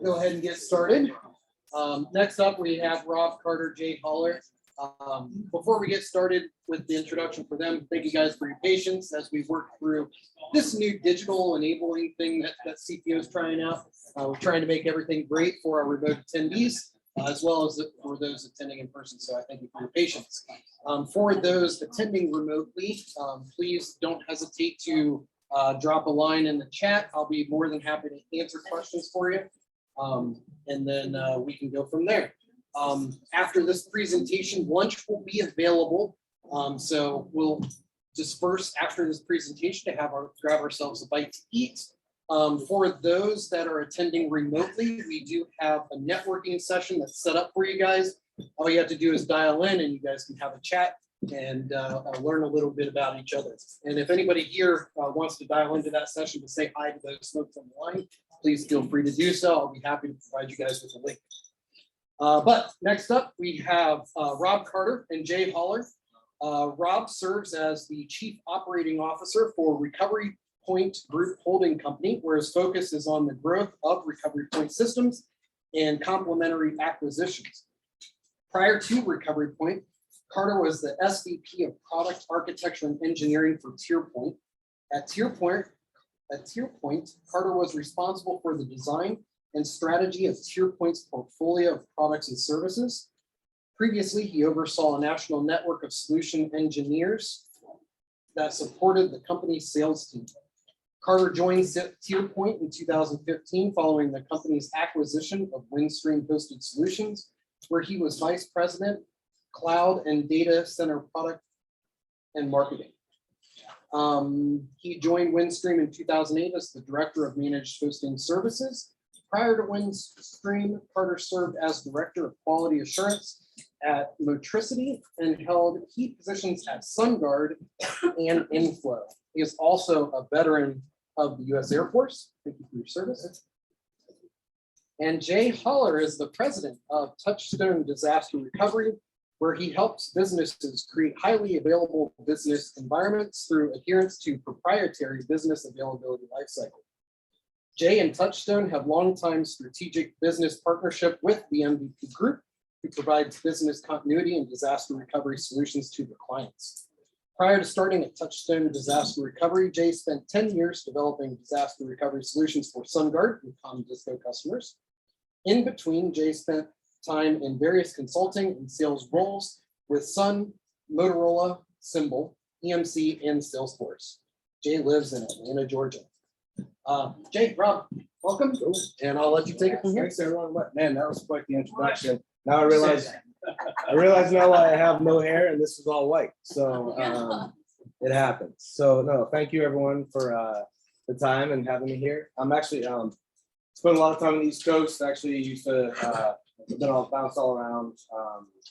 we'll go ahead and get started. Next up, we have Rob Carter, Jay Holler. Before we get started with the introduction for them, thank you guys for your patience as we work through this new digital enabling thing that CPO is trying out. We're trying to make everything great for our remote attendees, as well as for those attending in person. So I thank you for your patience. For those attending remotely, please don't hesitate to drop a line in the chat. I'll be more than happy to answer questions for you. And then we can go from there. After this presentation, lunch will be available. So we'll disperse after this presentation to grab ourselves a bite to eat. For those that are attending remotely, we do have a networking session that's set up for you guys. All you have to do is dial in and you guys can have a chat and learn a little bit about each other. And if anybody here wants to dial into that session to say hi to those folks on the line, please feel free to do so. I'll be happy to provide you guys with a link. But next up, we have Rob Carter and Jay Holler. Rob serves as the Chief Operating Officer for Recovery Point Group Holding Company, where his focus is on the growth of Recovery Point systems and complementary acquisitions. Prior to Recovery Point, Carter was the SVP of Product Architecture and Engineering for TierPoint. At TierPoint, Carter was responsible for the design and strategy of TierPoint's portfolio of products and services. Previously, he oversaw a national network of solution engineers that supported the company's sales team. Carter joined TierPoint in 2015 following the company's acquisition of Windstream Hosted Solutions, where he was Vice President, Cloud and Data Center Product and Marketing. He joined Windstream in 2008 as the Director of Managed Hosting Services. Prior to Windstream, Carter served as Director of Quality Assurance at Motricity and held key positions at SunGard and Inflow. He is also a veteran of the U.S. Air Force. Thank you for your service. And Jay Holler is the president of Touchstone Disaster Recovery, where he helps businesses create highly available business environments through adherence to proprietary business availability lifecycle. Jay and Touchstone have longtime strategic business partnership with the MVP Group, who provides business continuity and disaster recovery solutions to their clients. Prior to starting at Touchstone Disaster Recovery, Jay spent 10 years developing disaster recovery solutions for SunGard and ComDisco customers. In between, Jay spent time in various consulting and sales roles with Sun, Motorola, Symbol, EMC, and Salesforce. Jay lives in Atlanta, Georgia. Jay, Rob, welcome, and I'll let you take it from here. Thanks, everyone. Man, that was quite the introduction. Now I realize now I have no hair and this is all white. So it happens. So no, thank you everyone for the time and having me here. I'm actually spent a lot of time on the East Coast. Actually used to bounce all around.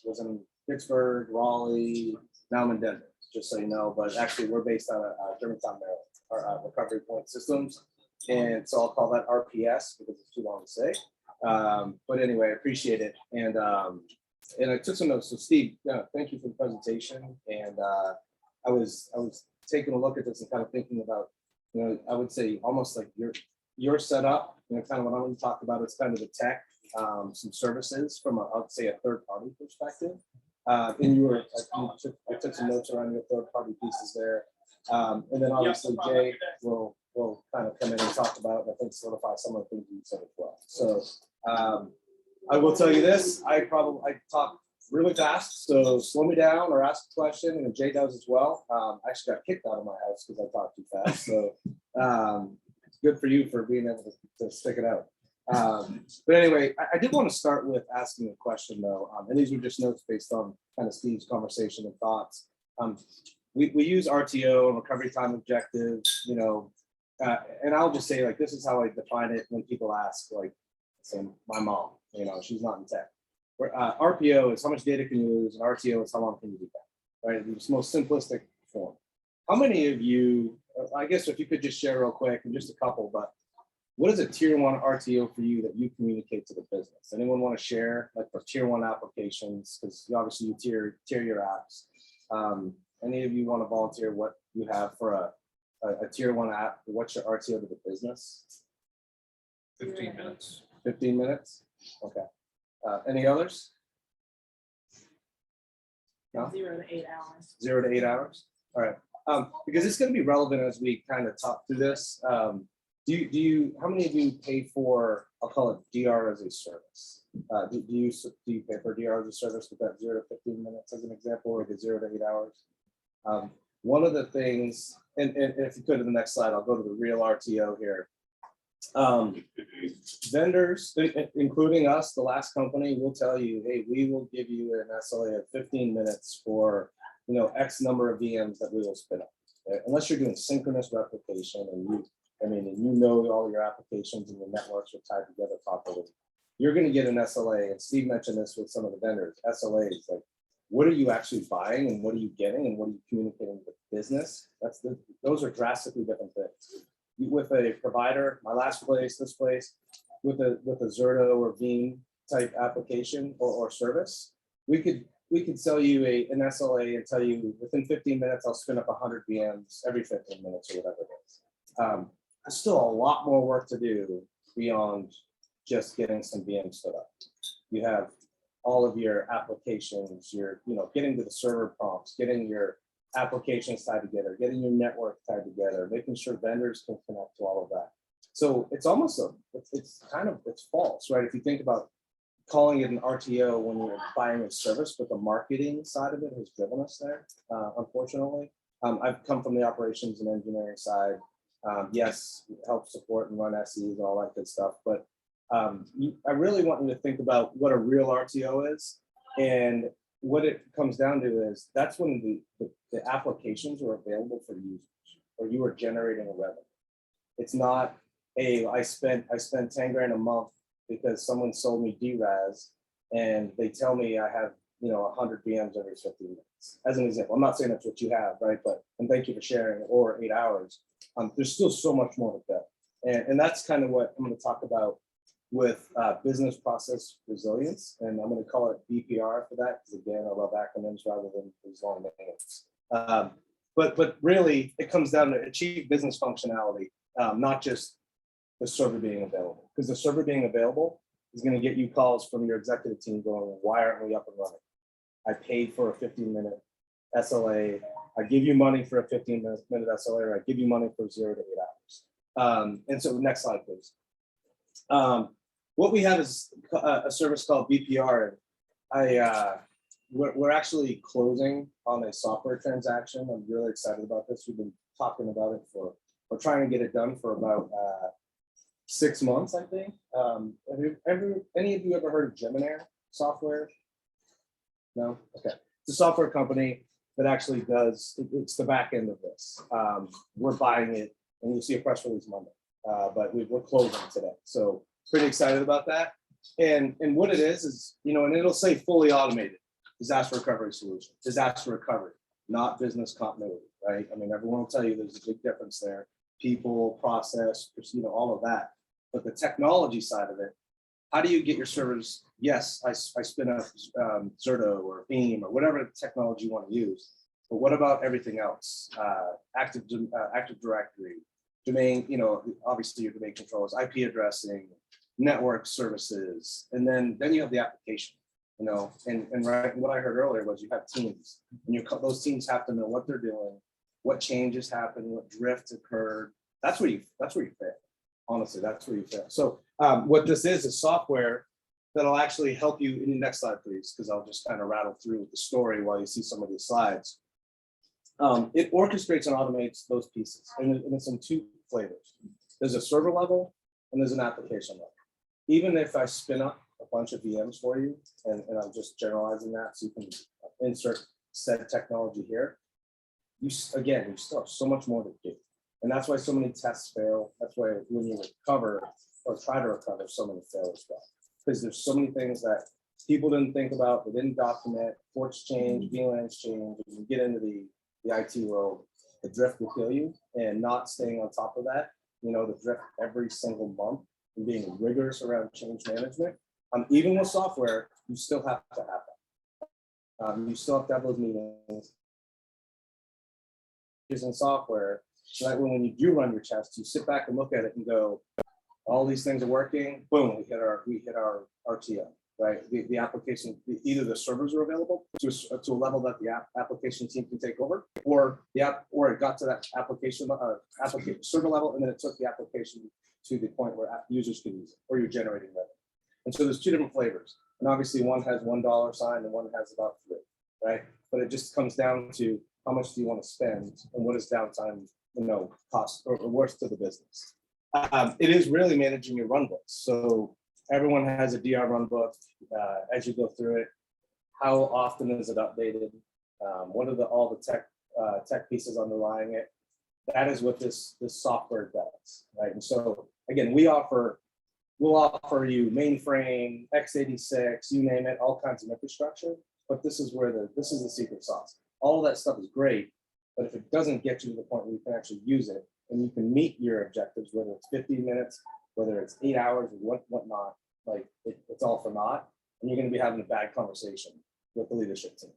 Was in Pittsburgh, Raleigh, now I'm in Denver, just so you know. But actually we're based out of Germantown, Maryland, our Recovery Point Systems. And so I'll call that RPS because it's too long to say. But anyway, I appreciate it. And I took some notes. So Steve, thank you for the presentation. And I was taking a look at this and kind of thinking about, I would say almost like your setup, kind of what I'm going to talk about is kind of the tech, some services from I would say a third party perspective. And I took some notes around your third party pieces there. And then obviously Jay will kind of come in and talk about, I think, solidify some of the things you said as well. So I will tell you this, I talk really fast, so slow me down or ask a question, and Jay does as well. I actually got kicked out of my house because I talk too fast, so it's good for you for being able to stick it out. But anyway, I did want to start with asking a question though, and these were just notes based on kind of Steve's conversation and thoughts. We use RTO and recovery time objectives, and I'll just say like this is how I define it when people ask, like, say my mom, she's not in tech. RPO is how much data can you lose, and RTO is how long can you do that, right? It's most simplistic form. How many of you, I guess if you could just share real quick, and just a couple, but what is a tier 1 RTO for you that you communicate to the business? Anyone want to share, like for tier 1 applications, because obviously you tier your apps. Any of you want to volunteer what you have for a tier 1 app? What's your RTO to the business? 15 minutes. 15 minutes? Okay. Any others? No? 0 to 8 hours. 0 to 8 hours? All right. Because it's going to be relevant as we kind of talk through this. How many of you pay for, I'll call it DR as a service? Do you pay for DR as a service with that 0 to 15 minutes as an example, or the 0 to 8 hours? One of the things, and if you go to the next slide, I'll go to the real RTO here. Vendors, including us, the last company, will tell you, hey, we will give you an SLA of 15 minutes for, X number of VMs that we will spin up. Okay? Unless you're doing synchronous replication and you know all your applications and your networks are tied together properly, you're going to get an SLA. And Steve mentioned this with some of the vendors. SLAs, like, what are you actually buying and what are you getting and what are you communicating with business? Those are drastically different things. With a provider, my last place, this place, with a Zerto or Veeam type application or service, we could sell you an SLA and tell you within 15 minutes I'll spin up 100 VMs every 15 minutes or whatever it is. There's still a lot more work to do beyond just getting some VMs stood up. You have all of your applications, getting to the server prompts, getting your applications tied together, getting your network tied together, making sure vendors can connect to all of that. So it's almost it's false, right? If you think about calling it an RTO when you're buying a service, but the marketing side of it has driven us there, unfortunately. I've come from the operations and engineering side. Yes, help support and run SEs and all that good stuff, but I really want you to think about what a real RTO is, and what it comes down to is that's when the applications are available for users, or you are generating a revenue. It's not, hey, I spent 10 grand a month because someone sold me DRAS and they tell me I have 100 VMs every 15 minutes. As an example, I'm not saying that's what you have, right? And thank you for sharing, or 8 hours. There's still so much more to go, and that's kind of what I'm going to talk about with business process resilience, and I'm going to call it BPR for that, because again, I love acronyms rather than these long names. But really, it comes down to achieve business functionality, not just the server being available, because the server being available is going to get you calls from your executive team going, why aren't we up and running? I paid for a 15-minute SLA. I give you money for a 15-minute SLA, or I give you money for 0 to 8 hours. And so next slide, please. What we have is a service called BPR. And we're actually closing on a software transaction. I'm really excited about this. We've been talking about it we're trying to get it done for about 6 months, I think. Any of you ever heard of Gemini software? No? Okay. It's a software company that actually it's the back end of this. We're buying it, and you'll see a press release Monday, but we're closing today. So pretty excited about that. And what it is, and it'll say fully automated disaster recovery solution, disaster recovery, not business continuity, right? I mean, everyone will tell you there's a big difference there. People, process, all of that. But the technology side of it, how do you get your servers? Yes, I spin up Zerto or Veeam or whatever technology you want to use. But what about everything else? Active Directory, domain, obviously your domain controllers, IP addressing, network services, and then you have the application, and right, what I heard earlier was you have teams, and those teams have to know what they're doing, what changes happened, what drift occurred. That's where you fail. Honestly, that's where you fail. So what this is software that'll actually help you. In the next slide, please, because I'll just kind of rattle through the story while you see some of these slides. It orchestrates and automates those pieces, and it's in 2 flavors. There's a server level and there's an application level. Even if I spin up a bunch of VMs for you, and I'm just generalizing that so you can insert said technology here, you still have so much more to do. And that's why so many tests fail. That's why when you recover or try to recover, so many fail as well. Because there's so many things that people didn't think about, they didn't document, ports change, VLANs change. When you get into the IT world, the drift will kill you, and not staying on top of that, the drift every single month and being rigorous around change management. Even with software, you still have to have that. You still have to have those meetings using software, so that when you do run your test, you sit back and look at it and go, all these things are working, boom, we hit our RTO, right? The application, either the servers are available to a level that the application team can take over, or it got to that application server level, and then it took the application to the point where users could use it, or you're generating revenue. And so there's two different flavors. And obviously one has $1 sign and one has about 3, right? But it just comes down to how much do you want to spend and what is downtime, cost or worth to the business. It is really managing your run books. So everyone has a DR run book. As you go through it, how often is it updated? What are all the tech pieces underlying it? That is what this software does, right? And so again, we'll offer you mainframe, x86, you name it, all kinds of infrastructure. But this is the secret sauce. All of that stuff is great, but if it doesn't get you to the point where you can actually use it and you can meet your objectives, whether it's 15 minutes, whether it's 8 hours, or whatnot, like it's all for naught, and you're going to be having a bad conversation with the leadership team.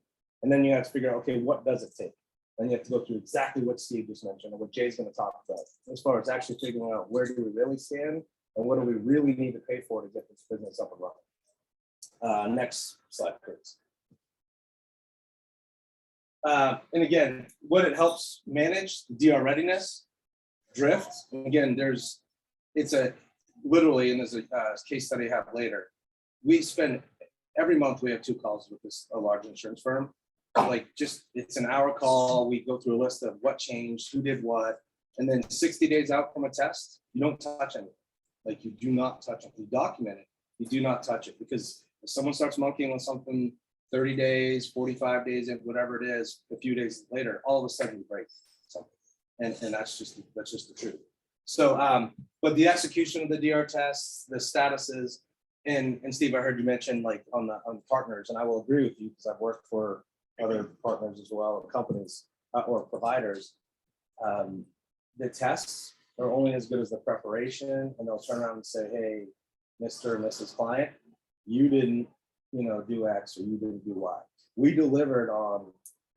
And then you have to figure out, okay, what does it take? And you have to go through exactly what Steve just mentioned and what Jay's going to talk about, as far as actually figuring out where do we really stand and what do we really need to pay for to get this business up and running. Next slide, please. And again, what it helps manage DR readiness, drift. Again, it's literally, and there's a case study I have later. We spend every month we have 2 calls with a large insurance firm. It's an hour call. We go through a list of what changed, who did what, and then 60 days out from a test, you don't touch anything. Like you do not touch it. You document it. You do not touch it, because if someone starts monkeying on something 30 days, 45 days, and whatever it is, a few days later, all of a sudden you break something. And that's just the truth. So, but the execution of the DR tests, the statuses, and Steve, I heard you mention on partners, and I will agree with you because I've worked for other partners as well, companies or providers. The tests are only as good as the preparation, and they'll turn around and say, hey, Mr. and Mrs. Client, you didn't do X or you didn't do Y. We delivered on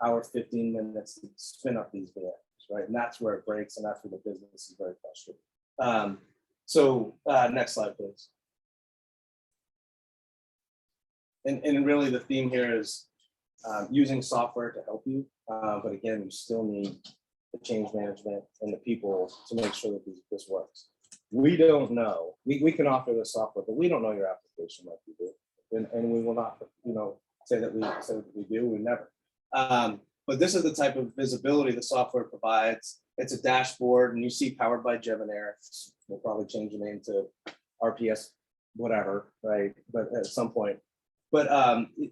our 15 minutes to spin up these VMs, right? And that's where it breaks, and that's where the business is very frustrating. Next slide, please. And really the theme here is using software to help you, but again, you still need the change management and the people to make sure that this works. We don't know. We can offer the software, but we don't know your application like you do, and we will not, say that we do. We never. But this is the type of visibility the software provides. It's a dashboard, and you see powered by Jevanair. We'll probably change the name to RPS, whatever, right? But at some point. But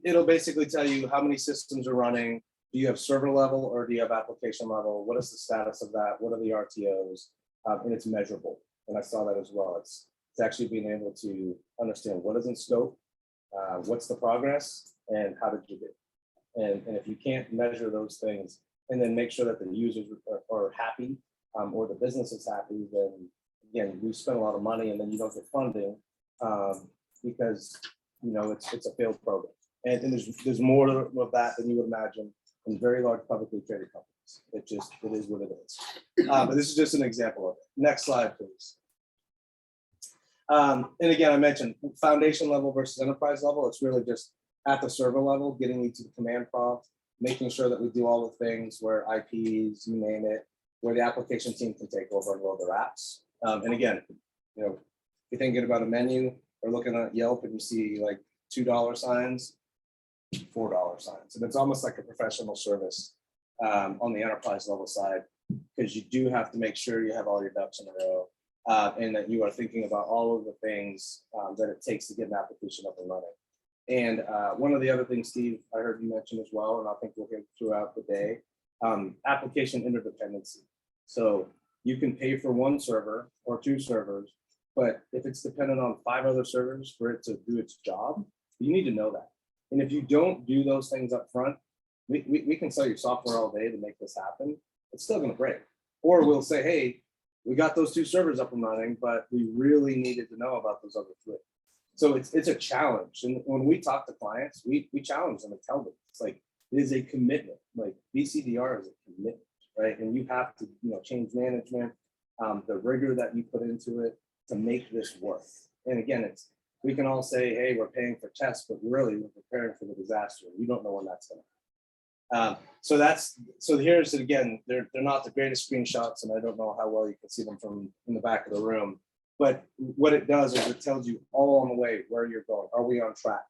it'll basically tell you how many systems are running. Do you have server level or do you have application level? What is the status of that? What are the RTOs? And it's measurable. And I saw that as well. It's actually being able to understand what is in scope, what's the progress, and how did you do? And if you can't measure those things and then make sure that the users are happy or the business is happy, then again, we spend a lot of money and then you don't get funding because it's a failed program. And there's more of that than you would imagine in very large publicly traded companies. It is what it is. But this is just an example of it. Next slide, please. And again, I mentioned foundation level versus enterprise level. It's really just at the server level, getting you to the command prompt, making sure that we do all the things where IPs, you name it, where the application team can take over and load their apps. And again, if you're thinking about a menu or looking at Yelp and you see like $2 signs, $4 signs. And it's almost like a professional service on the enterprise level side, because you do have to make sure you have all your ducks in a row and that you are thinking about all of the things that it takes to get an application up and running. And one of the other things, Steve, I heard you mention as well, and I think we'll hear throughout the day, application interdependency. So you can pay for one server or 2 servers, but if it's dependent on 5 other servers for it to do its job, you need to know that. And if you don't do those things up front, we can sell your software all day to make this happen. It's still going to break. Or we'll say, hey, we got those 2 servers up and running, but we really needed to know about those other 3. So it's a challenge. And when we talk to clients, we challenge them and tell them, it's like, it is a commitment. Like BCDR is a commitment, right? And you have to, change management, the rigor that you put into it to make this work. And again, we can all say, hey, we're paying for tests, but really we're preparing for the disaster. We don't know when that's going to happen. So here's it again, they're not the greatest screenshots, and I don't know how well you can see them from in the back of the room. But what it does is it tells you all along the way where you're going. Are we on track?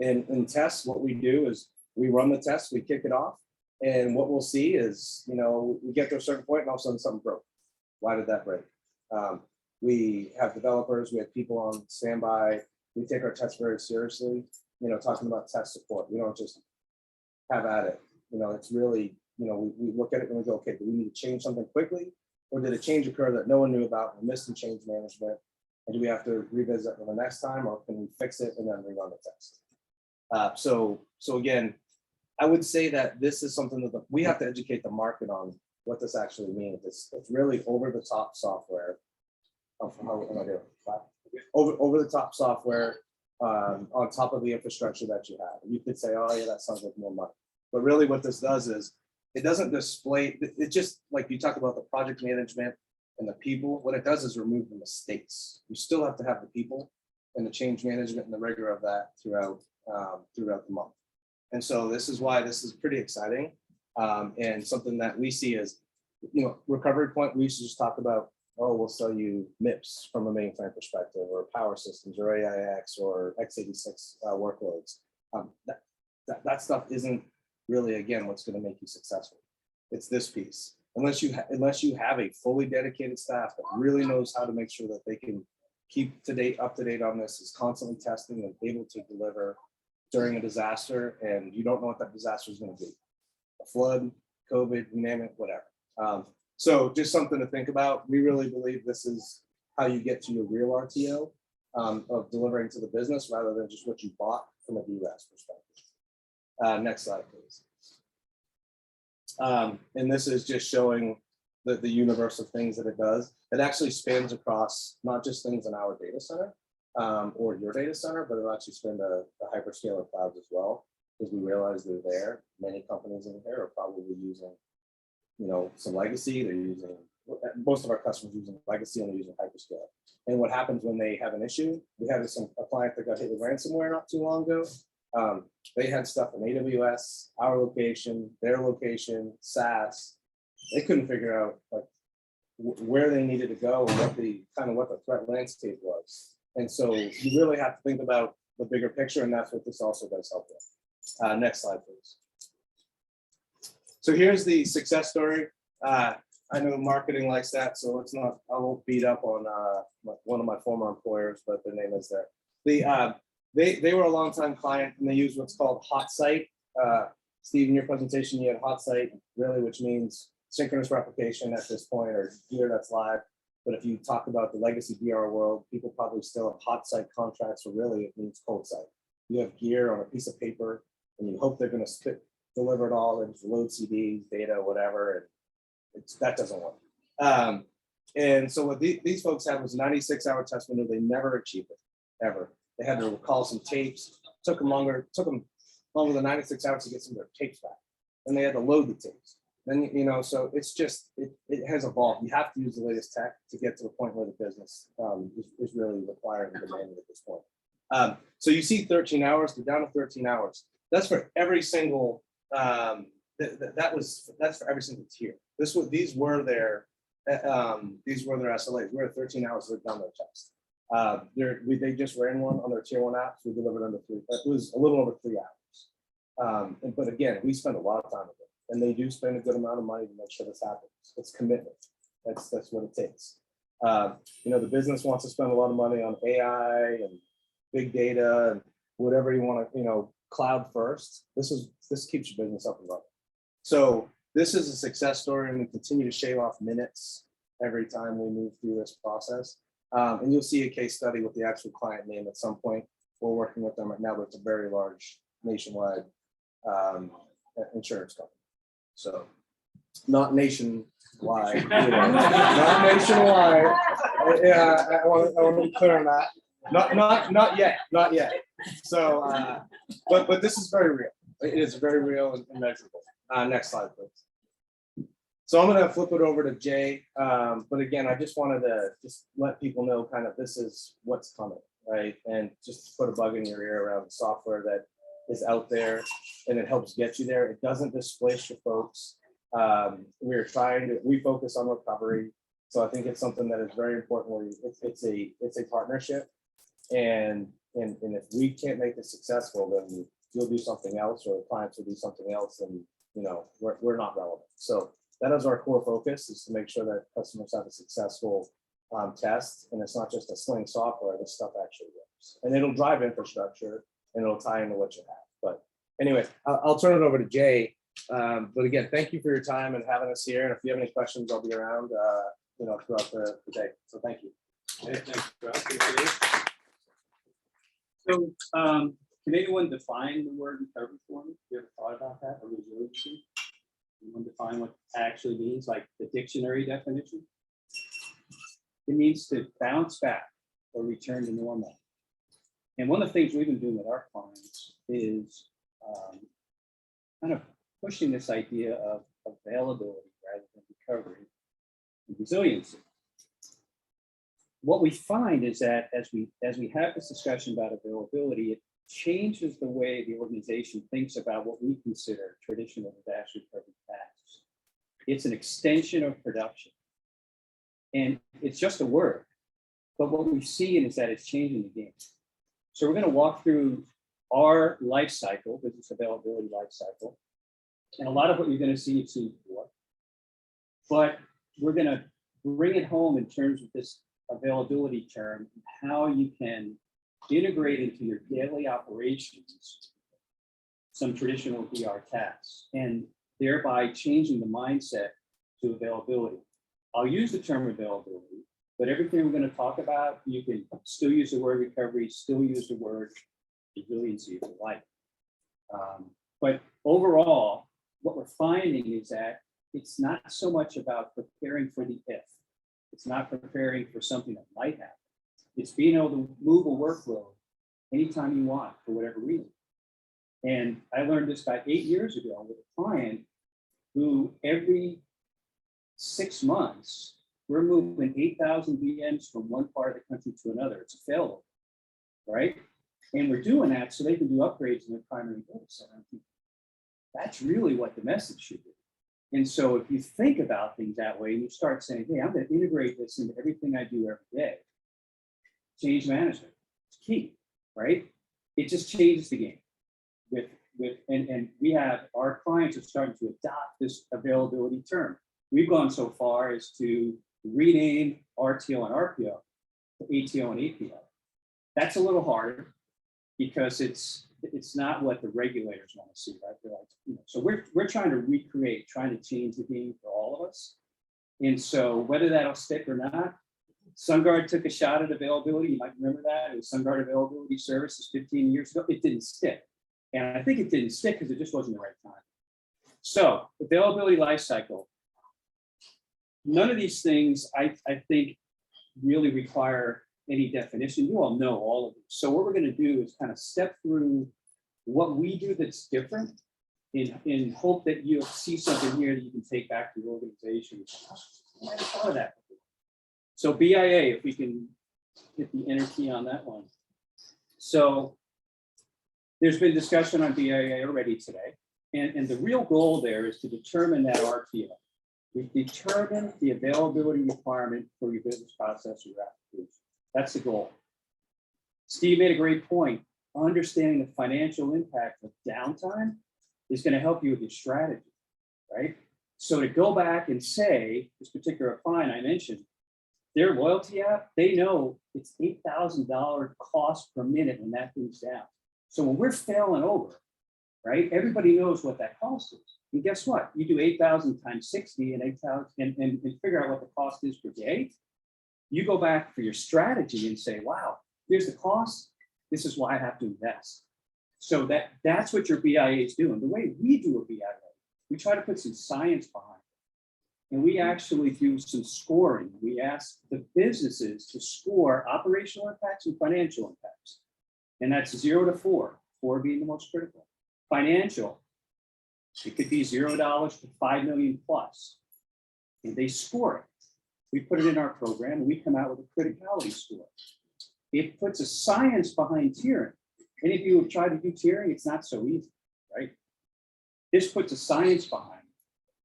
And in tests, what we do is we run the test, we kick it off, and what we'll see is, we get to a certain point and all of a sudden something broke. Why did that break? We have developers, we have people on standby. We take our tests very seriously, talking about test support. We don't just have at it. It's really, we look at it and we go, okay, do we need to change something quickly? Or did a change occur that no one knew about and missed in change management? And do we have to revisit it for the next time, or can we fix it and then rerun the test? So again, I would say that this is something that we have to educate the market on what this actually means. It's really over-the-top software. How am I doing? Over-the-top software on top of the infrastructure that you have. You could say, oh yeah, that sounds like more money. But really what this does is it doesn't display, it just like you talk about the project management and the people, what it does is remove the mistakes. You still have to have the people and the change management and the rigor of that throughout the month. And so this is why this is pretty exciting. And something that we see as, recovery point, we used to just talk about, oh, we'll sell you MIPS from a mainframe perspective, or power systems, or AIX, or x86 workloads. That stuff isn't really, again, what's going to make you successful. It's this piece. Unless you have a fully dedicated staff that really knows how to make sure that they can keep up to date on this, is constantly testing and able to deliver during a disaster, and you don't know what that disaster is going to be. A flood, COVID, you name it, whatever. So just something to think about. We really believe this is how you get to your real RTO of delivering to the business, rather than just what you bought from a DRAS perspective. Next slide, please. And this is just showing the universe of things that it does. It actually spans across not just things in our data center or your data center, but it'll actually span the hyperscaler clouds as well, because we realize they're there. Many companies in here are probably using, some legacy. They're using, most of our customers using legacy, and they're using hyperscale. And what happens when they have an issue? We had a client that got hit with ransomware not too long ago. They had stuff in AWS, our location, their location, SaaS. They couldn't figure out where they needed to go and what the threat landscape was. And so you really have to think about the bigger picture, and that's what this also does help with. Next slide, please. So here's the success story. I know marketing likes that, so I won't beat up on one of my former employers, but their name is there. They were a longtime client, and they use what's called HotSite. Steve, in your presentation, you had HotSite, really, which means synchronous replication at this point, or gear that's live. But if you talk about the legacy DR world, people probably still have HotSite contracts, so really it means cold site. You have gear on a piece of paper, and you hope they're going to deliver it all, and load CDs, data, whatever, and that doesn't work. And so what these folks had was a 96-hour test window. They never achieved it, ever. They had to recall some tapes. Took them longer than 96 hours to get some of their tapes back. And they had to load the tapes. Then, so it's just, it has evolved. You have to use the latest tech to get to the point where the business is really requiring and demanding at this point. So you see 13 hours, they're down to 13 hours. That's for every single, that's for every single tier. These were their SLAs. We're at 13 hours, they're done their test. They just ran one on their tier 1 apps. We delivered under 3. It was a little over 3 hours. But again, we spend a lot of time with it, and they do spend a good amount of money to make sure this happens. It's commitment. That's what it takes. The business wants to spend a lot of money on AI and big data and whatever you want to, cloud first. This keeps your business up and running. So this is a success story, and we continue to shave off minutes every time we move through this process. And you'll see a case study with the actual client name at some point. We're working with them right now, but it's a very large nationwide insurance company. So not nationwide, not nationwide. Yeah, I want to be clear on that. Not yet. So, but this is very real. It is very real and measurable. Next slide, please. So I'm gonna flip it over to Jay, but again, I just wanted to just let people know kind of this is what's coming, right? And just put a bug in your ear around the software that is out there and it helps get you there. It doesn't displace your folks. We focus on recovery. So I think it's something that is very important where it's a partnership. And if we can't make this successful, then you'll do something else or clients will do something else and we're not relevant. So that is our core focus, is to make sure that customers have a successful test. And it's not just a sling software, this stuff actually works. And it'll drive infrastructure and it'll tie into what you have. But anyway, I'll turn it over to Jay. But again, thank you for your time and having us here. And if you have any questions, I'll be around throughout the day. So thank you. Okay, thanks, Rob. Appreciate it. So, can anyone define the word recovery for me? You ever thought about that, or resiliency? Anyone define what it actually means, like the dictionary definition? It means to bounce back or return to normal. And one of the things we've been doing with our clients is kind of pushing this idea of availability rather than recovery and resiliency. What we find is that as we have this discussion about availability, it changes the way the organization thinks about what we consider traditional disaster recovery tasks. It's an extension of production. And it's just a word. But what we see is that it's changing the game. So we're going to walk through our life cycle, business availability life cycle. And a lot of what you're going to see, you've seen before. But we're going to bring it home in terms of this availability term, how you can integrate into your daily operations some traditional VR tasks, and thereby changing the mindset to availability. I'll use the term availability, but everything we're going to talk about, you can still use the word recovery, still use the word resiliency if you like. But overall, what we're finding is that it's not so much about preparing for the if. It's not preparing for something that might happen. It's being able to move a workload anytime you want for whatever reason. And I learned this about 8 years ago with a client who every 6 months, we're moving 8,000 VMs from one part of the country to another. It's a failover, right? And we're doing that so they can do upgrades in their primary data center. That's really what the message should be. And so if you think about things that way, and you start saying, hey, I'm going to integrate this into everything I do every day. Change management, it's key, right? It just changes the game. And we have, our clients are starting to adopt this availability term. We've gone so far as to rename RTO and RPO to ATO and APO. That's a little harder because it's not what the regulators want to see, right? They're like, so we're trying to recreate, trying to change the game for all of us. And so whether that'll stick or not, SunGard took a shot at availability. You might remember that. It was SunGard Availability Services 15 years ago. It didn't stick. And I think it didn't stick because it just wasn't the right time. So availability lifecycle. None of these things I think really require any definition. You all know all of them. So what we're going to do is kind of step through what we do that's different in hope that you'll see something here that you can take back to your organization. I never thought of that before. So BIA, if we can hit the enter key on that one. So there's been discussion on BIA already today. And the real goal there is to determine that RTO. We determine the availability requirement for your business process or your application. That's the goal. Steve made a great point. Understanding the financial impact of downtime is going to help you with your strategy, right? So to go back and say, this particular client I mentioned, their loyalty app, they know it's $8,000 cost per minute when that thing's down. So when we're failing over, right, everybody knows what that cost is. And guess what? You do 8,000 times 60 and 8,000 and figure out what the cost is per day. You go back for your strategy and say, wow, here's the cost. This is why I have to invest. So that's what your BIA is doing. The way we do a BIA, we try to put some science behind it. And we actually do some scoring. We ask the businesses to score operational impacts and financial impacts. And that's 0 to 4, 4 being the most critical. Financial, it could be $0 to 5 million plus. and they score it. We put it in our program, and we come out with a criticality score. It puts a science behind tiering. Any of you have tried to do tiering, it's not so easy, right? This puts a science behind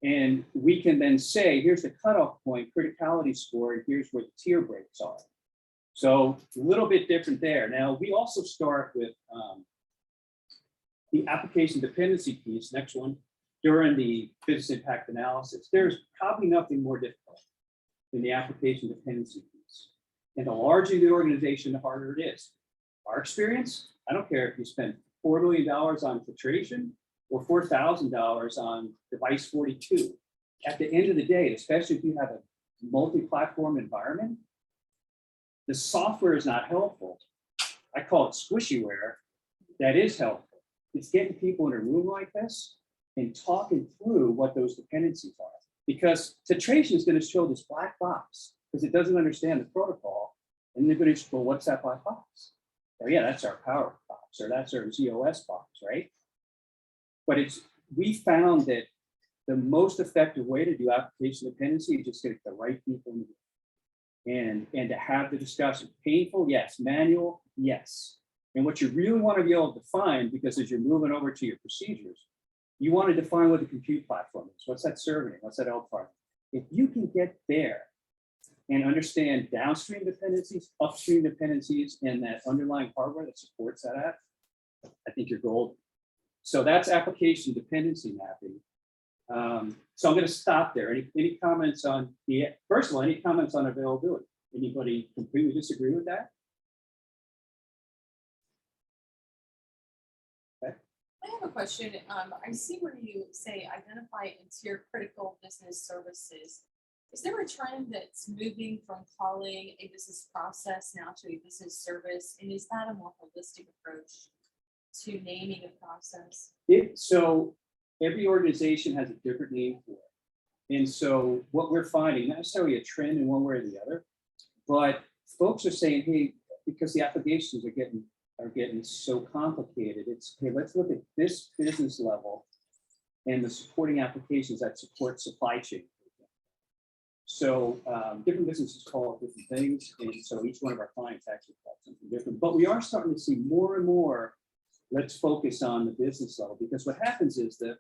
it. And we can then say, here's the cutoff point, criticality score, and here's where the tier breaks are. So a little bit different there. Now, we also start with the application dependency piece, next one, during the business impact analysis. There's probably nothing more difficult than the application dependency piece. And the larger the organization, the harder it is. Our experience, I don't care if you spend $4 million on filtration or $4,000 on device 42. At the end of the day, especially if you have a multi-platform environment, the software is not helpful. I call it squishyware. That is helpful. It's getting people in a room like this and talking through what those dependencies are. Because filtration is going to show this black box because it doesn't understand the protocol. And they're going to go, what's that black box? Oh yeah, that's our power box, or that's our ZOS box, right? But we found that the most effective way to do application dependency is just get the right people in the room and to have the discussion. Painful, yes. Manual, yes. And what you really want to be able to define, because as you're moving over to your procedures, you want to define what the compute platform is. What's that serving? What's that L part? If you can get there and understand downstream dependencies, upstream dependencies, and that underlying hardware that supports that app, I think you're golden. So that's application dependency mapping. So I'm going to stop there. Any comments on first of all, any comments on availability? Anybody completely disagree with that? I have a question. I see where you say identify and tier critical business services. Is there a trend that's moving from calling a business process now to a business service? And is that a more holistic approach to naming a process? So every organization has a different name for it. And so what we're finding, not necessarily a trend in one way or the other, but folks are saying, hey, because the applications are getting so complicated, it's, hey, let's look at this business level and the supporting applications that support supply chain. So different businesses call it different things. And so each one of our clients actually calls something different. But we are starting to see more and more, let's focus on the business level, because what happens is that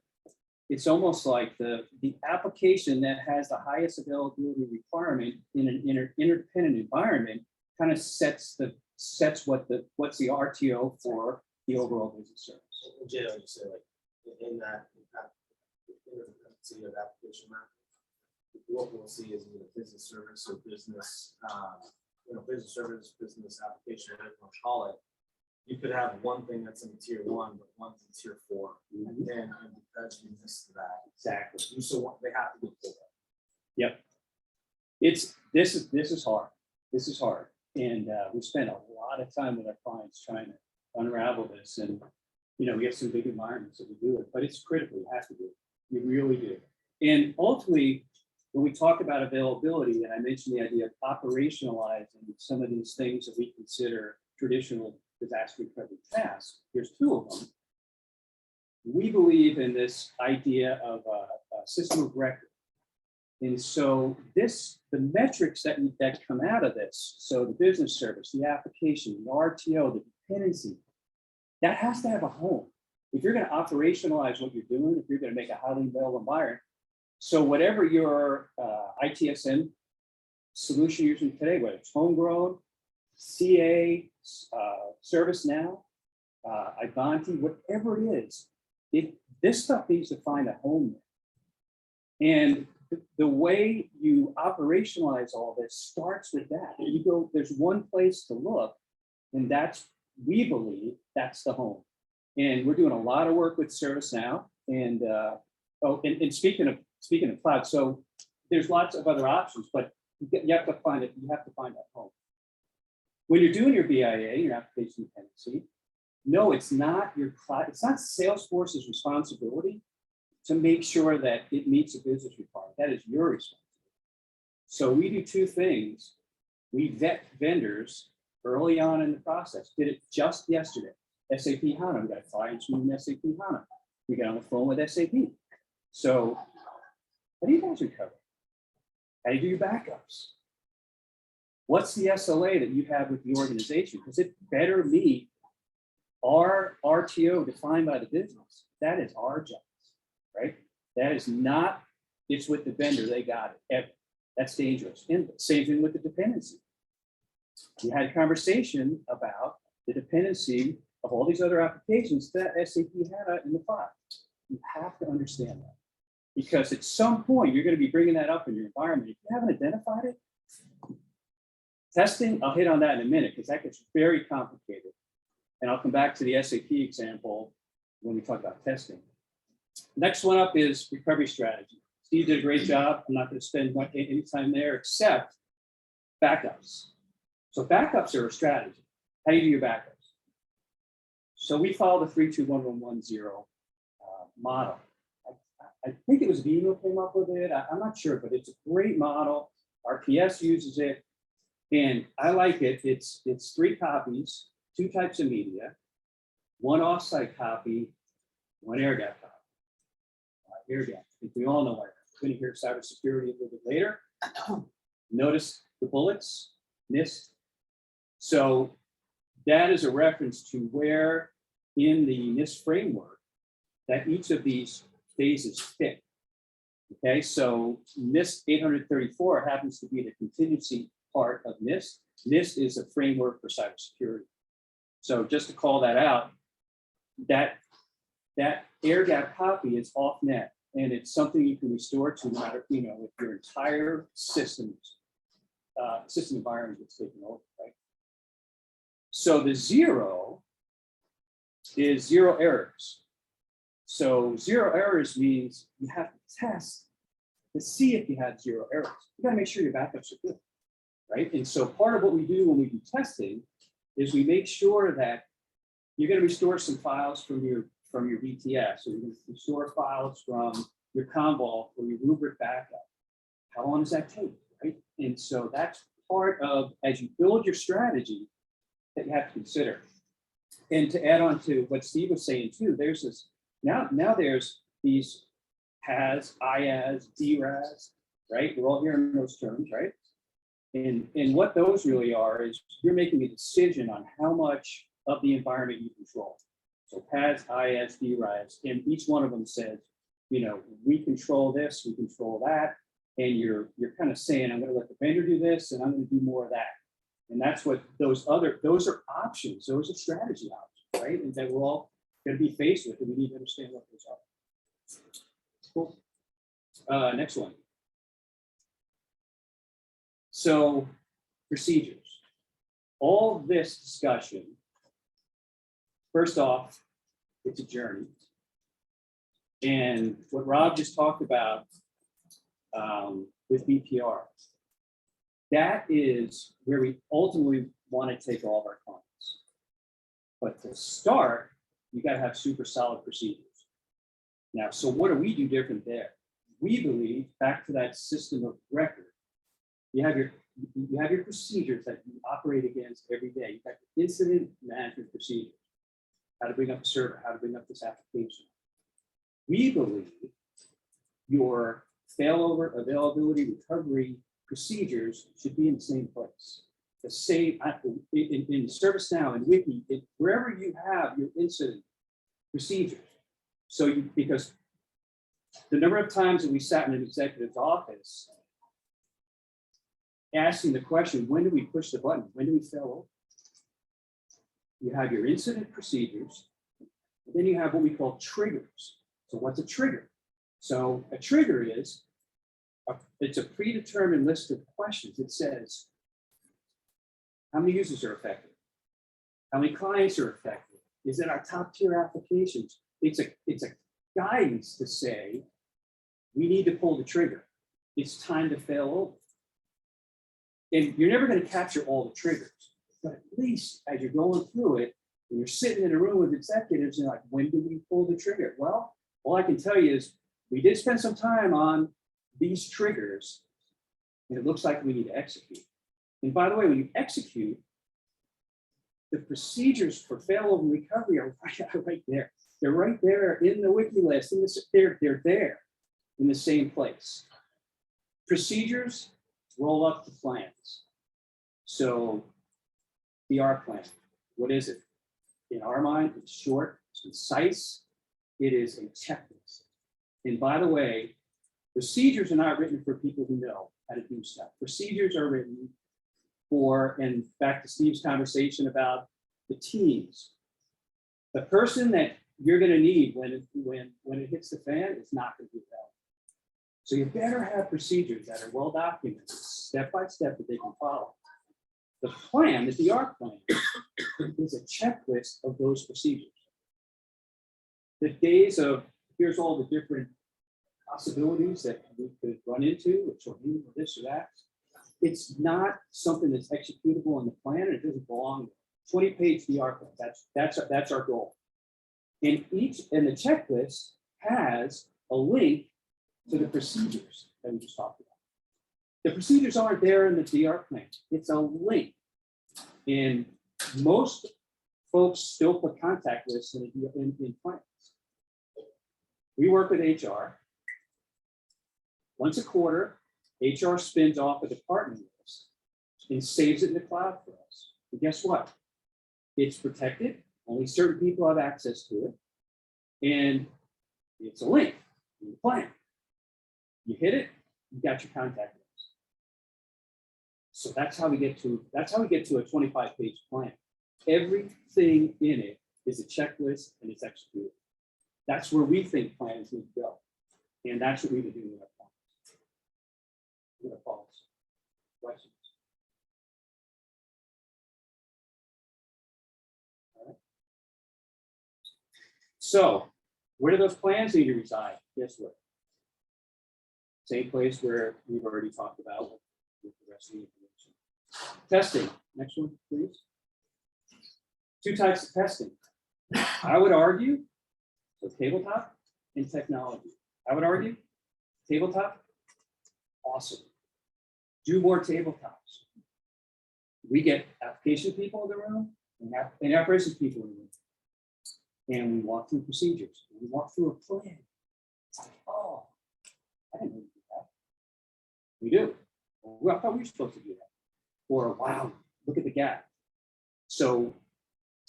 it's almost like the application that has the highest availability requirement in an interdependent environment kind of sets what's the RTO for the overall business service. Generally, you say like in that interdependency of application map, what we'll see is a business service or business, business service, business application, whatever you want to call it. You could have one thing that's in tier 1, but one's in tier 4, and because you missed that, Exactly. you still want, they have to be pulled up. Yep. This is hard. This is hard. And we spend a lot of time with our clients trying to unravel this. And, we have some big environments that we do it, but it's critical. You have to do it. You really do. And ultimately, when we talk about availability, and I mentioned the idea of operationalizing some of these things that we consider traditional disaster recovery tasks, there's 2 of them. We believe in this idea of a system of record. And so the metrics that come out of this, so the business service, the application, the RTO, the dependency, that has to have a home. If you're going to operationalize what you're doing, if you're going to make a highly available environment, so whatever your ITSM solution you're using today, whether it's homegrown, CA, ServiceNow, Ivanti, whatever it is, this stuff needs to find a home there. And the way you operationalize all this starts with that. There's one place to look, and we believe that's the home. And we're doing a lot of work with ServiceNow. And speaking of cloud, so there's lots of other options, but you have to find it. You have to find that home. When you're doing your BIA, your application dependency, no, it's not your cloud. It's not Salesforce's responsibility to make sure that it meets a business requirement. That is your responsibility. So we do 2 things. We vet vendors early on in the process. Did it just yesterday. SAP HANA. We got clients from SAP HANA. We got on the phone with SAP. So how do you guys recover? How do you do your backups? What's the SLA that you have with the organization? Because it better meet our RTO defined by the business. That is our job, right? That is not, it's with the vendor, they got it. That's dangerous. And same thing with the dependency. We had a conversation about the dependency of all these other applications that SAP had in the file. You have to understand that. Because at some point, you're going to be bringing that up in your environment. If you haven't identified it, testing, I'll hit on that in a minute because that gets very complicated. And I'll come back to the SAP example when we talk about testing. Next one up is recovery strategy. Steve did a great job. I'm not going to spend any time there except backups. So backups are a strategy. How do you do your backups? So we follow the 3-2-1-1-1-0 model. I think it was Vimo came up with it. I'm not sure, but it's a great model. RPS uses it, and I like it. It's 3 copies, 2 types of media, 1 offsite copy, 1 air gap copy. Air gap. I think we all know why. We're going to hear cybersecurity a little bit later. Notice the bullets, NIST. So that is a reference to where in the NIST framework that each of these phases fit. Okay, so NIST 834 happens to be the contingency part of NIST. NIST is a framework for cybersecurity. So just to call that out, that air gap copy is off net, and it's something you can restore to no matter, if your entire system environment is taken over, right? So the 0 is 0 errors. So 0 errors means you have to test to see if you have 0 errors. You gotta make sure your backups are good, right? And so part of what we do when we do testing is we make sure that you're gonna restore some files from your VTS, or you're gonna restore files from your Commvault or your Rubrik backup. How long does that take, right? And so that's part of, as you build your strategy, that you have to consider. And to add on to what Steve was saying too, there's this, now there's these PAS, IaaS, DRaaS, right? We're all hearing those terms, right? And what those really are is you're making a decision on how much of the environment you control. So PAS, IaaS, DRaaS, and each one of them says, we control this, we control that, and you're kind of saying, I'm going to let the vendor do this, and I'm going to do more of that. And that's what those are options, those are strategy options, right? And that we're all going to be faced with, and we need to understand what those are. Cool. Next one. So procedures. All this discussion, first off, it's a journey. And what Rob just talked about with BPR, that is where we ultimately want to take all of our clients. But to start, you got to have super solid procedures. Now, so what do we do different there? We believe, back to that system of record, you have your procedures that you operate against every day. You've got the incident management procedures, how to bring up a server, how to bring up this application. We believe your failover, availability, recovery procedures should be in the same place. The same in ServiceNow and Wiki, wherever you have your incident procedures. So because the number of times that we sat in an executive's office asking the question, when do we push the button? When do we fail over? You have your incident procedures, and then you have what we call triggers. So what's a trigger? So a trigger is, it's a predetermined list of questions. It says, how many users are affected? How many clients are affected? Is it our top tier applications? It's a guidance to say, we need to pull the trigger. It's time to fail over. And you're never going to capture all the triggers, but at least as you're going through it, and you're sitting in a room with executives and like, when do we pull the trigger? Well, all I can tell you is we did spend some time on these triggers, and it looks like we need to execute. And by the way, when you execute, the procedures for failover and recovery are right there. They're right there in the wiki list. They're there in the same place. Procedures roll up the plans. So DR plan, what is it? In our mind, it's short, it's concise, it is a checklist. And by the way, procedures are not written for people who know how to do stuff. Procedures are written for, and back to Steve's conversation about the teams. The person that you're going to need when it hits the fan is not going to be available. So you better have procedures that are well documented, step by step, that they can follow. The plan, the DR plan, is a checklist of those procedures. The days of here's all the different possibilities that we could run into, which will mean this or that. It's not something that's executable in the plan, and it doesn't belong there. 20-page DR plan. That's our goal. And the checklist has a link to the procedures that we just talked about. The procedures aren't there in the DR plan. It's a link. And most folks still put contact lists in plans. We work with HR. Once a quarter, HR spins off a department list and saves it in the cloud for us. And guess what? It's protected. Only certain people have access to it. And it's a link in the plan. You hit it, you got your contact list. So that's how we get to a 25-page plan. Everything in it is a checklist and it's executed. That's where we think plans need to go. And that's what we've been doing with our plans. I'm gonna pause. Questions? All right. So where do those plans need to reside? Guess what? Same place where we've already talked about with the rest of the information. Testing. Next one, please. Two types of testing. I would argue, so tabletop and technology. I would argue, tabletop, awesome. Do more tabletops. We get application people in the room and operations people in the room. And we walk through procedures. We walk through a plan. It's like, oh, I didn't know we did that. We do. Well, I thought we were supposed to do that. Or wow, look at the gap. So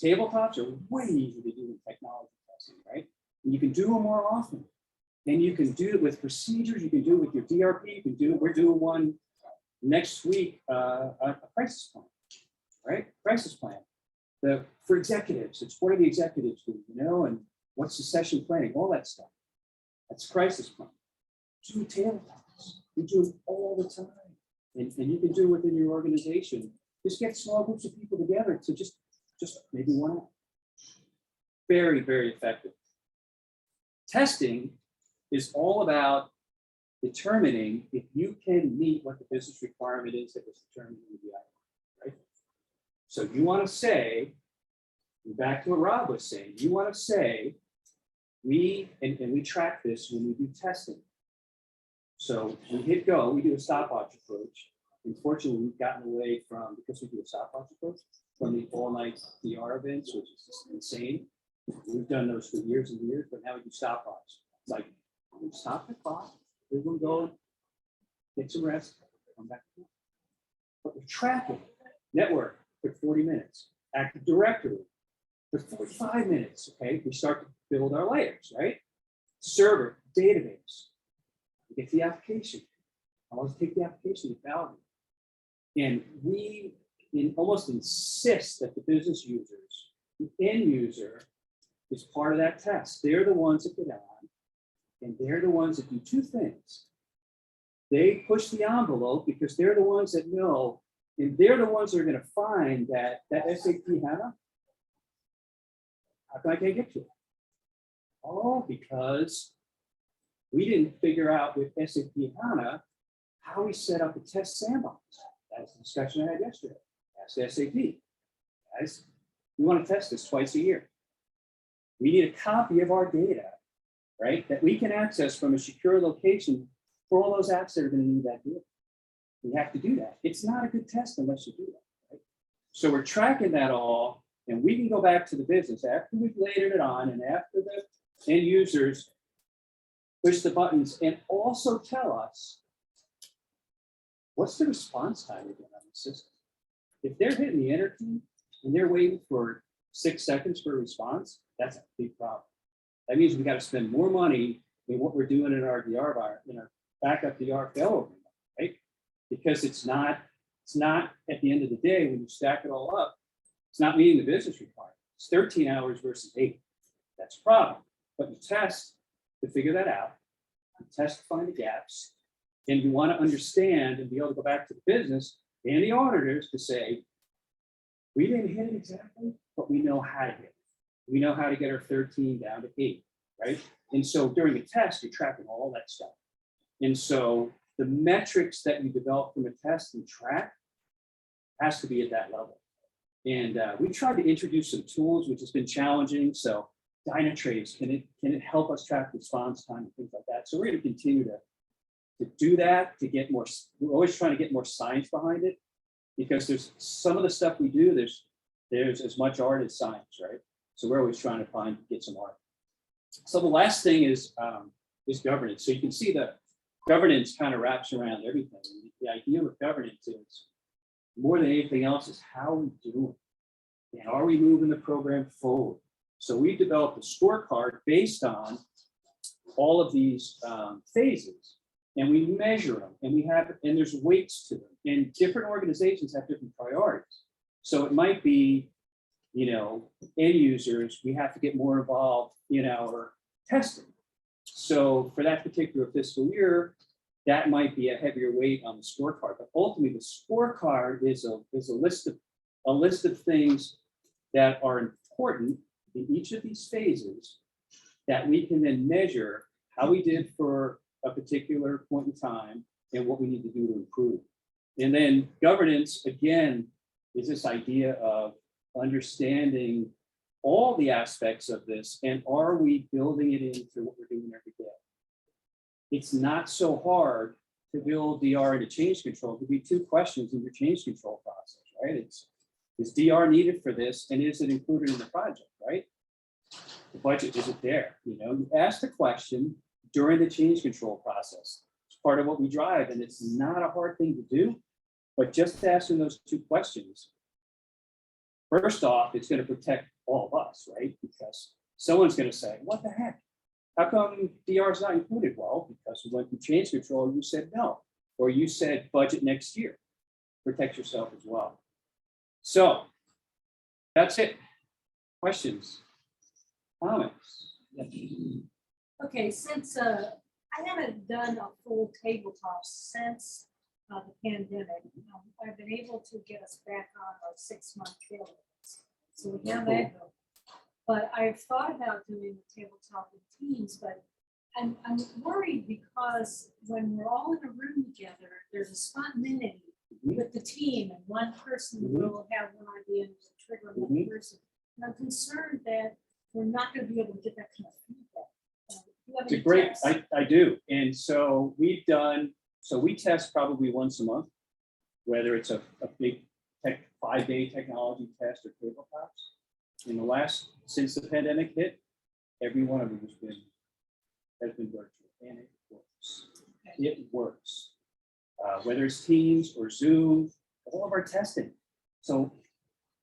tabletops are way easier to do in technology testing, right? And you can do them more often. And you can do it with procedures. You can do it with your DRP. You can do it. We're doing one next week, a crisis plan, right? Crisis plan. For executives, it's what do the executives do, and what's the session planning, all that stuff. That's crisis plan. Do tabletops. You do it all the time. And you can do it within your organization. Just get small groups of people together to just maybe one hour. Very, very effective. Testing is all about determining if you can meet what the business requirement is that was determined in the BI, right? So you want to say, back to what Rob was saying, you want to say, we track this when we do testing. So we hit go, we do a stopwatch approach. Unfortunately, we've gotten away from, because we do a stopwatch approach, from the all-night DR events, which is just insane. We've done those for years and years, but now we do stopwatch. It's like, we stop the clock, everyone go, get some rest, come back. But we're tracking. Network for 40 minutes. Active Directory for 45 minutes, okay? We start to build our layers, right? Server, database. We get the application. I want to take the application to validate. And we almost insist that the business users, the end user, is part of that test. They're the ones that get on, and they're the ones that do two things. They push the envelope because they're the ones that know, and they're the ones that are going to find that SAP HANA, how come I can't get to it? Oh, because we didn't figure out with SAP HANA how we set up a test sandbox. That's the discussion I had yesterday. Ask SAP. Guys, we want to test this twice a year. We need a copy of our data, right, that we can access from a secure location for all those apps that are going to need that data. We have to do that. It's not a good test unless you do that, right? So we're tracking that all, and we can go back to the business after we've layered it on and after the end users push the buttons and also tell us what's the response time again on the system? If they're hitting the enter key and they're waiting for 6 seconds for a response, that's a big problem. That means we got to spend more money than what we're doing in our DR bar, in our backup DR failover, right? Because it's not at the end of the day, when you stack it all up, it's not meeting the business requirement. It's 13 hours versus 8. That's a problem. But you test to figure that out. You test to find the gaps. And you want to understand and be able to go back to the business and the auditors to say, we didn't hit it exactly, but we know how to hit it. We know how to get our 13 down to 8, right? And so during a test, you're tracking all that stuff. And so the metrics that you develop from a test and track has to be at that level. And we tried to introduce some tools, which has been challenging. So Dynatrace, can it help us track response time and things like that? So we're going to continue to do that, to get more, we're always trying to get more science behind it, because there's some of the stuff we do, there's as much art as science, right? So we're always trying to get some art. So the last thing is governance. So you can see the governance kind of wraps around everything. The idea with governance is, more than anything else, is how we do it. And are we moving the program forward? So we developed a scorecard based on all of these phases, and we measure them, and there's weights to them, and different organizations have different priorities. So it might be, end users, we have to get more involved in our testing. So for that particular fiscal year, that might be a heavier weight on the scorecard. But ultimately, the scorecard is a list of things that are important in each of these phases that we can then measure how we did for a particular point in time and what we need to do to improve. And then governance, again, is this idea of understanding all the aspects of this, and are we building it into what we're doing every day? It's not so hard to build DR into change control. There'll be 2 questions in your change control process, right? Is DR needed for this, and is it included in the project, right? The budget, is it there? You ask the question during the change control process. It's part of what we drive, and it's not a hard thing to do, but just asking those 2 questions, first off, it's going to protect all of us, right? Because someone's going to say, what the heck? How come DR is not included? Well, because we went through change control, you said no, or you said budget next year. Protect yourself as well. So that's it. Questions? Comments? Okay, since I haven't done a full tabletop since the pandemic, I've been able to get us back on our 6-month tablets. So we have that going. But I've thought about doing the tabletop with teams, but I'm worried because when we're all in a room together, there's a spontaneity with the team, and one person will have one idea and it'll trigger another person. And I'm concerned that we're not going to be able to get that kind of feedback. Do you have It's a any great, tips? I do. And so we test probably once a month, whether it's a big 5-day technology test or tabletops. In the since the pandemic hit, every one of them has been virtual, and it works. It works. Whether it's Teams or Zoom, all of our testing. So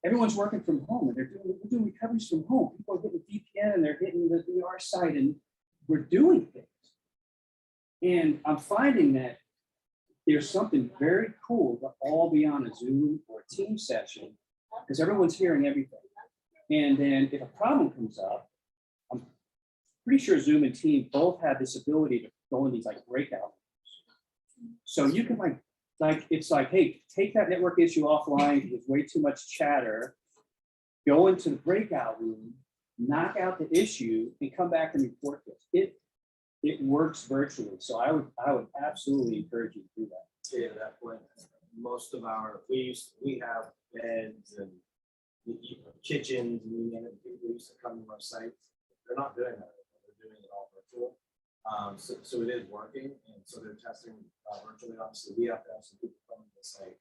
everyone's working from home, and we're doing recoveries from home. People are hitting VPN and they're hitting the VR site, and we're doing things. And I'm finding that there's something very cool to all be on a Zoom or a team session, because everyone's hearing everything. And then if a problem comes up, I'm pretty sure Zoom and Team both have this ability to go in these like breakout rooms. So you can it's like, hey, take that network issue offline because there's way too much chatter. Go into the breakout room, knock out the issue, and come back and report this. It works virtually. So I would absolutely encourage you to do that. Yeah, that point. Most of we have beds and kitchens, and people used to come to our sites. They're not doing that. They're doing it all virtual. So it is working, and so they're testing virtually. Obviously, we have to have some people come to the site.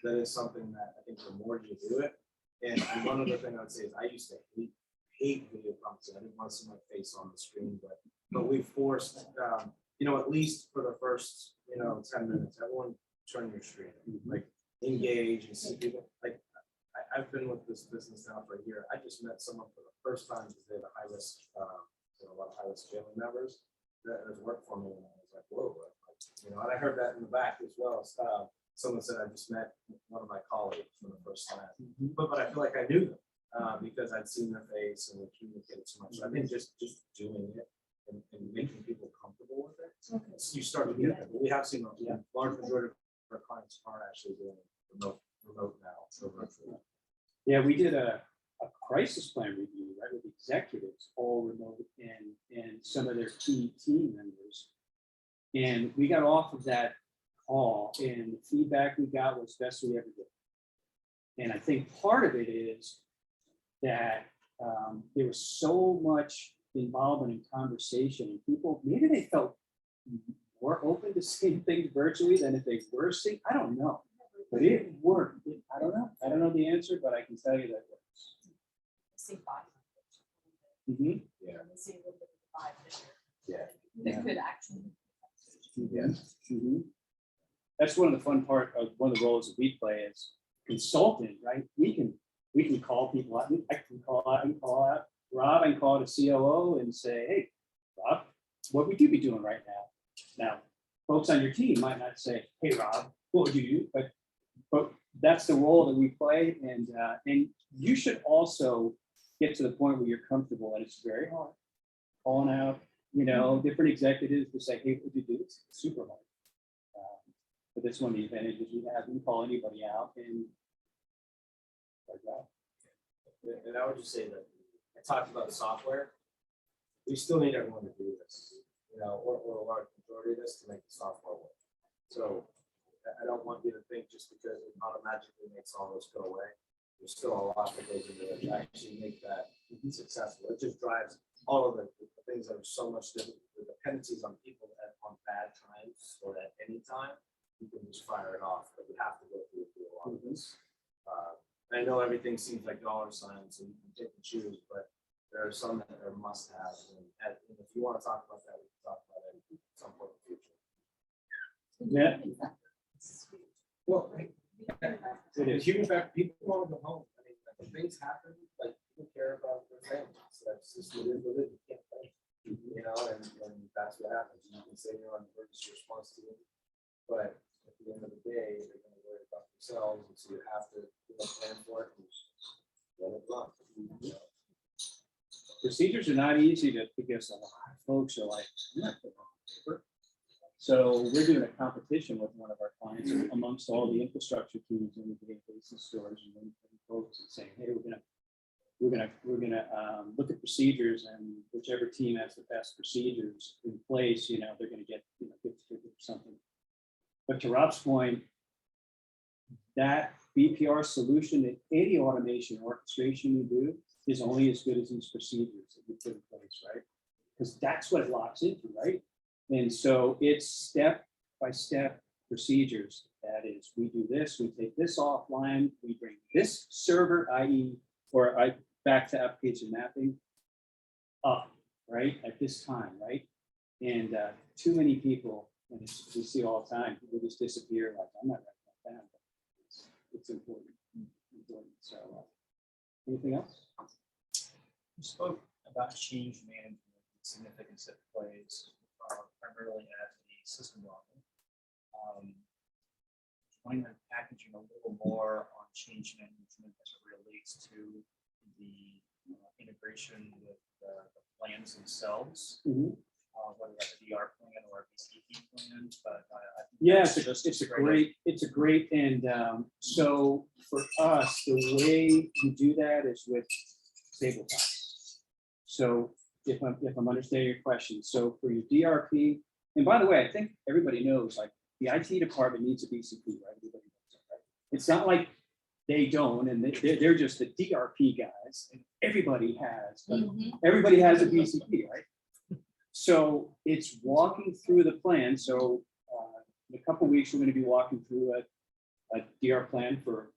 That is something that I think the more you do it. And one other thing I would say is I used to hate video conferencing. I didn't want to see my face on the screen, but we forced, at least for the first, 10 minutes, everyone turn your screen, like engage and see people. Like I've been with this business now for a year. I just met someone for the first time because they had a high risk, a lot of high risk family members that has worked for me, and I was like, whoa, like, you know. And I heard that in the back as well. Someone said I just met one of my colleagues for the first time, but I feel like I knew them because I'd seen their face and we communicated so much. So I think just doing it and making people comfortable with it, you start to get it. But we have seen a large majority of our clients are actually doing remote now. So virtual. Yeah, we did a crisis plan review, right, with executives, all remote and some of their key team members. And we got off of that call and the feedback we got was best we ever did. And I think part of it is that there was so much involvement in conversation and people, maybe they felt more open to seeing things virtually than if they were seeing, I don't know. But it worked. I don't know. I don't know the answer, but I can tell you that it works. See five. Mhm. Yeah. See a little bit of five Yeah. that could actually. Yeah. Mhm. That's one of the fun part of one of the roles that we play is consultant, right? We can call people out. I can call out Rob and call the COO and say, hey, Rob, what would you be doing right now? Now, folks on your team might not say, hey, Rob, what would you do? But that's the role that we play, and you should also get to the point where you're comfortable, and it's very hard. Calling out, different executives to say, hey, what would you do? It's super hard. But that's one of the advantages we have. We can call anybody out and like that. And I would just say that I talked about software. We still need everyone to do this, or a large majority of this to make the software work. So I don't want you to think just because it automatically makes all this go away. There's still a lot that goes into it to actually make that successful. It just drives all of the things that are so much different. The dependencies on people on bad times or at any time, you can just fire it off, but you have to go through a lot of this. I know everything seems like dollar signs and you can pick and choose, but there are some that are must have. And if you want to talk about that, we can talk about it at some point in the future. Yeah. Well, it is human factor. People want to go home. I mean, when things happen, like people care about their families. So that's just what it is. You can't play, and that's what happens. You can say you're on emergency response team, but at the end of the day, they're going to worry about themselves, and so you have to plan for it and let it run. Procedures are not easy to, because a lot of folks are like, I'm not putting on paper. So we're doing a competition with one of our clients amongst all the infrastructure teams in the databases, stores, and folks, and saying, hey, we're gonna look at procedures, and whichever team has the best procedures in place, they're gonna get 50 or something. But to Rob's point, that BPR solution that any automation orchestration you do is only as good as these procedures that you put in place, right? Because that's what it locks into, right? And so it's step-by-step procedures. That is, we do this, we take this offline, we bring this server, back to application mapping up, right, at this time, right? And too many people, and we see all the time, people just disappear, like, I'm not writing that down. It's important. So, anything else? You spoke about change management, the significance it plays primarily at the system level. Going to packaging a little more on change management as it relates to the integration with the plans themselves, whether that's a DR plan or a BCP plan. But yeah, it's a great, and so for us, the way we do that is with tabletops. So if I'm understanding your question, so for your DRP, and by the way, I think everybody knows, like, the IT department needs a BCP, right? Everybody knows that, right? It's not like they don't, and they're just the DRP guys, and everybody has a BCP, right? So it's walking through the plan. So in a couple of weeks, we're going to be walking through a DR plan for a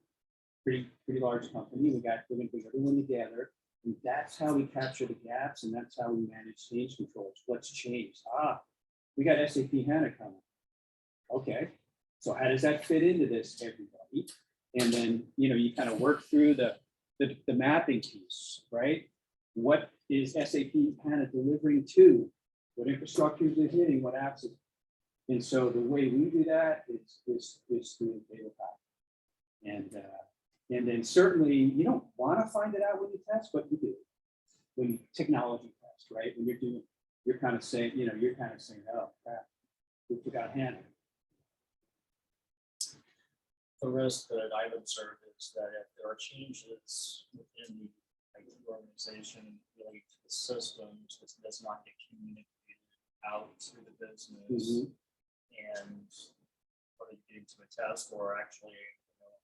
pretty large company. We're going to bring everyone together, and that's how we capture the gaps, and that's how we manage change controls. What's changed? We got SAP HANA coming. Okay, So how does that fit into this, everybody? And then, you kind of work through the mapping piece, right? What is SAP kind of delivering to? What infrastructure is it hitting? What apps? And so the way we do that is through data path. And then certainly you don't want to find it out when you test, but you do. When you technology test, right? When you're kind of saying, oh crap, we forgot handle. The risk that I've observed is that if there are changes within the IT organization related to the systems, this does not get communicated out to the business. And whether you get into a test or actually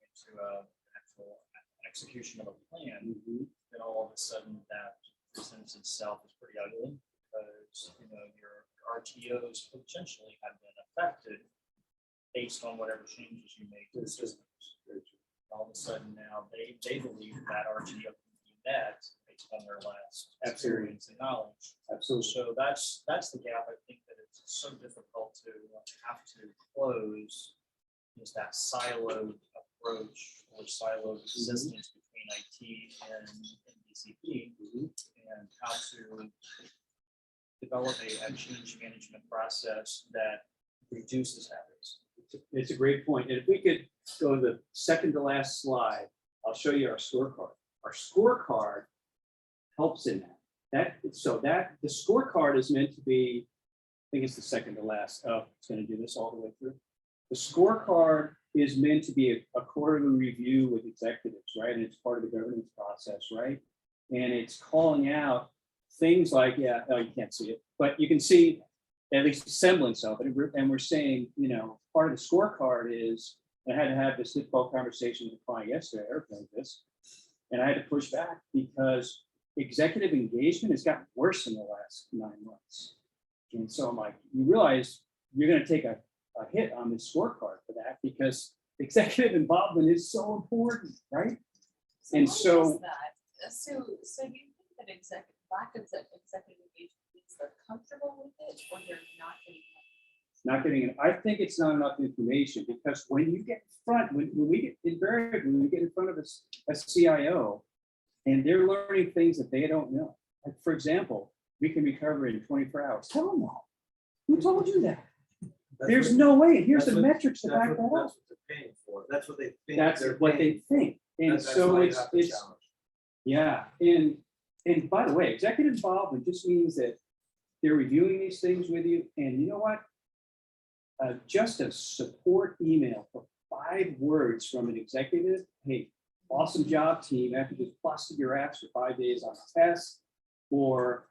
into an actual execution of a plan, then all of a sudden that presents itself as pretty ugly because your RTOs potentially have been affected based on whatever changes you make to the systems. All of a sudden now they believe that RTO can be met based on their last experience and knowledge. Absolutely. So that's the gap. I think that it's so difficult to have to close is that siloed approach or siloed existence between IT and DCP and how to develop a change management process that reduces habits. It's a great point. And if we could go to the second to last slide, I'll show you our scorecard. Our scorecard helps in that. The scorecard is meant to be, I think it's the second to last. Oh, it's going to do this all the way through. The scorecard is meant to be a quarterly review with executives, right? And it's part of the governance process, right? And it's calling out things like, you can't see it, but you can see at least a semblance of it. And we're saying, part of the scorecard is, I had to have this difficult conversation with a client yesterday, Eric knows this, and I had to push back because executive engagement has gotten worse in the last 9 months. And so I'm like, you realize you're going to take a hit on this scorecard for that because executive involvement is so important, right? And why so- is that? So do you think that lack of executive engagement means they're comfortable with it or they're not getting it? Not getting it. I think it's not enough information because when you get in front, when we get in front of a CIO and they're learning things that they don't know. Like for example, we can recover in 24 hours. Tell them that. Who told you that? There's no way. And here's the metrics to back that up. That's what they're paying for. That's what they think. That's they're what paying they think. And That's so why you it's have to challenge. yeah. And by the way, executive involvement just means that they're reviewing these things with you. And you know what? Just a support email for 5 words from an executive. Hey, awesome job, team. After just busted your ass for 5 days on a test, or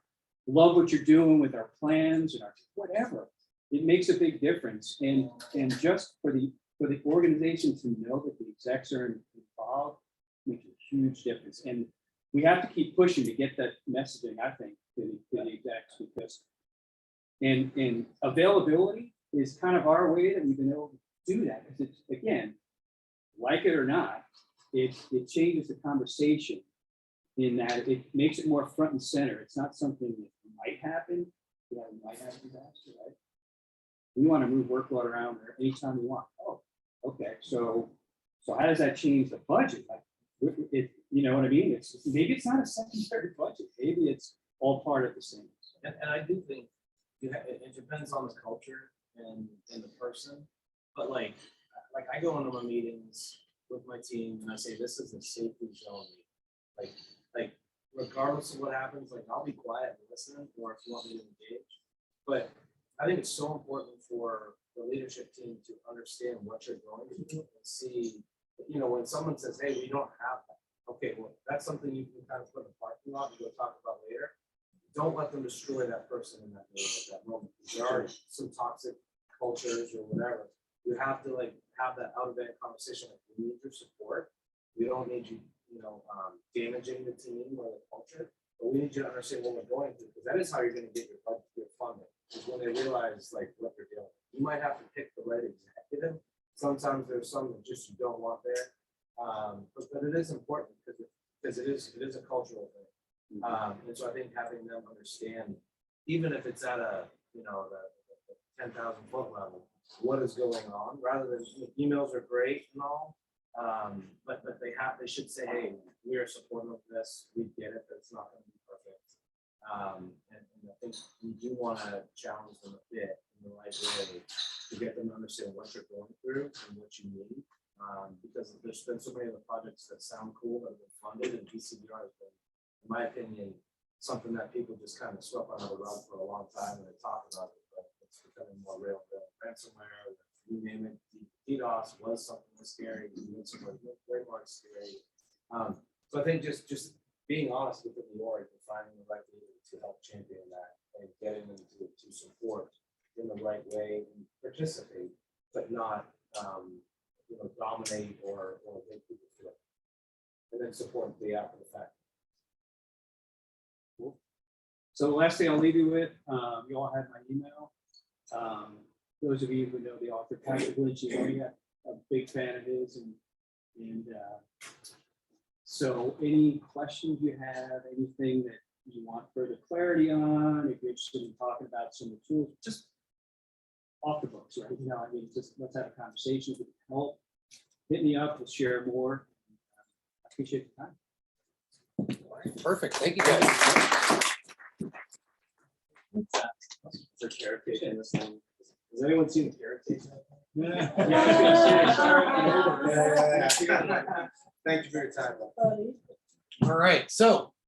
love what you're doing with our plans and our whatever. It makes a big difference. And just for the organization to know that the execs are involved makes a huge difference. And we have to keep pushing to get that messaging, I think, to the execs because and availability is kind of our way that we've been able to do that. Because it's, again, like it or not, it changes the conversation in that it makes it more front and center. It's not something that might happen. Might have disaster, right? We want to move workload around there anytime we want. Oh, okay. So how does that change the budget? Like, you know what I mean? Maybe it's not a secondary budget. Maybe it's all part of the same. And I do think it depends on the culture and the person. But like I go into my meetings with my team and I say, this is a safety zone. Like regardless of what happens, like I'll be quiet and listen, or if you want me to engage. But I think it's so important for the leadership team to understand what you're going to do and see, when someone says, hey, we don't have that. Okay, well, that's something you can kind of put in the parking lot and go talk about later. Don't let them destroy that person in that building at that moment. There are some toxic cultures or whatever. You have to have that out of bed conversation. Like, we need your support. We don't need you, damaging the team or the culture. But we need you to understand what we're going through, because that is how you're going to get your budget, your funding. Is when they realize what they're doing. You might have to pick the right executive. Sometimes there's some that just you don't want there. But it is important because it is a cultural thing. And so I think having them understand, even if it's at the 10,000 foot level, what is going on, rather than, emails are great and all. But they should say, hey, we are supportive of this, we get it, but it's not gonna be perfect. And I think we do wanna challenge them a bit in the right way to get them to understand what you're going through and what you need. Because there's been so many of the projects that sound cool that have been funded, and DCBR has been, in my opinion, something that people just kind of swept under the rug for a long time and they talk about it, but it's becoming more real. Ransomware, you name it, DDoS was something that's scary, ransomware was way more scary. So I think just being honest with the org and finding the right leader to help champion that and getting them to support in the right way and participate, but not dominate or make people feel. And then support the after the fact. So the last thing I'll leave you with, you all had my email. Those of you who know the author Patrick Lynch, you know, I'm a big fan of his, and so any questions you have, anything that you want further clarity on, if you're interested in talking about some of the tools, just off the books, right? You know, I mean, just let's have a conversation. If it can help, hit me up, we'll share more. I appreciate the time. Perfect. Thank you guys. For carrot cake in this thing. Has anyone seen the carrot cake? Yeah. Yeah. Thank you for your time. All right, so